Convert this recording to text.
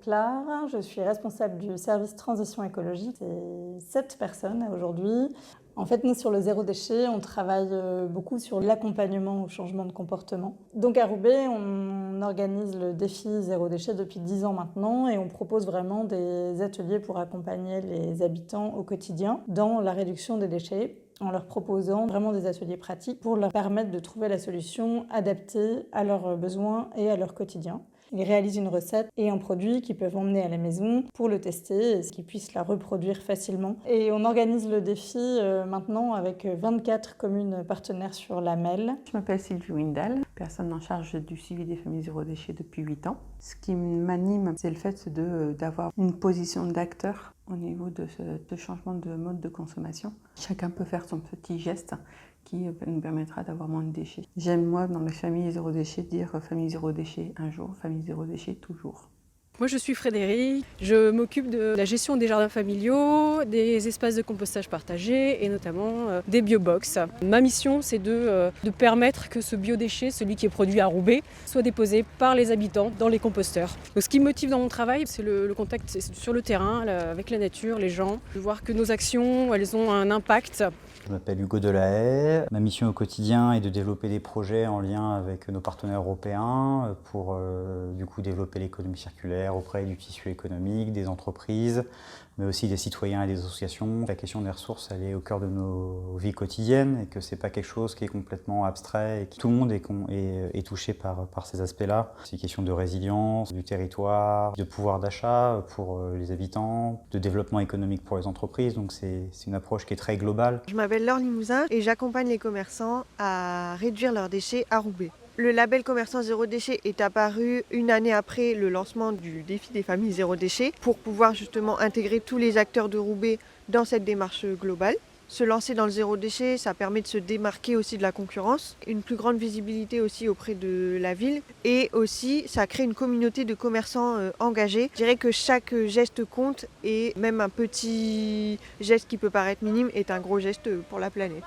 Clare, je suis responsable du service transition écologique. C'est 7 personnes aujourd'hui. En fait, nous, sur le zéro déchet, on travaille beaucoup sur l'accompagnement au changement de comportement. Donc à Roubaix, on organise le défi zéro déchet depuis 10 ans maintenant et on propose vraiment des ateliers pour accompagner les habitants au quotidien dans la réduction des déchets, en leur proposant vraiment des ateliers pratiques pour leur permettre de trouver la solution adaptée à leurs besoins et à leur quotidien. Ils réalisent une recette et un produit qu'ils peuvent emmener à la maison pour le tester et qu'ils puissent la reproduire facilement. Et on organise le défi maintenant avec 24 communes partenaires sur la Melle. Je m'appelle Sylvie Windal, personne en charge du suivi des familles zéro déchet depuis 8 ans. Ce qui m'anime, c'est le fait d'avoir une position d'acteur au niveau de ce changement de mode de consommation. Chacun peut faire son petit geste qui nous permettra d'avoir moins de déchets. J'aime, moi, dans les familles zéro déchet, dire famille zéro déchet un jour, famille zéro déchet toujours. Moi je suis Frédéric, je m'occupe de la gestion des jardins familiaux, des espaces de compostage partagés et notamment des biobox. Ma mission c'est de permettre que ce biodéchet, celui qui est produit à Roubaix, soit déposé par les habitants dans les composteurs. Donc, ce qui me motive dans mon travail, c'est le contact sur le terrain, avec la nature, les gens, de voir que nos actions, elles ont un impact. Je m'appelle Hugo Delahaye. Ma mission au quotidien est de développer des projets en lien avec nos partenaires européens pour du coup développer l'économie circulaire auprès du tissu économique, des entreprises, mais aussi des citoyens et des associations. La question des ressources, elle est au cœur de nos vies quotidiennes et que c'est pas quelque chose qui est complètement abstrait et que tout le monde est touché par ces aspects-là. C'est une question de résilience, du territoire, de pouvoir d'achat pour les habitants, de développement économique pour les entreprises. Donc c'est une approche qui est très globale. Je m'appelle Laure Limousin et j'accompagne les commerçants à réduire leurs déchets à Roubaix. Le label commerçant zéro déchet est apparu une année après le lancement du défi des familles zéro déchet pour pouvoir justement intégrer tous les acteurs de Roubaix dans cette démarche globale. Se lancer dans le zéro déchet, ça permet de se démarquer aussi de la concurrence, une plus grande visibilité aussi auprès de la ville et aussi ça crée une communauté de commerçants engagés. Je dirais que chaque geste compte et même un petit geste qui peut paraître minime est un gros geste pour la planète.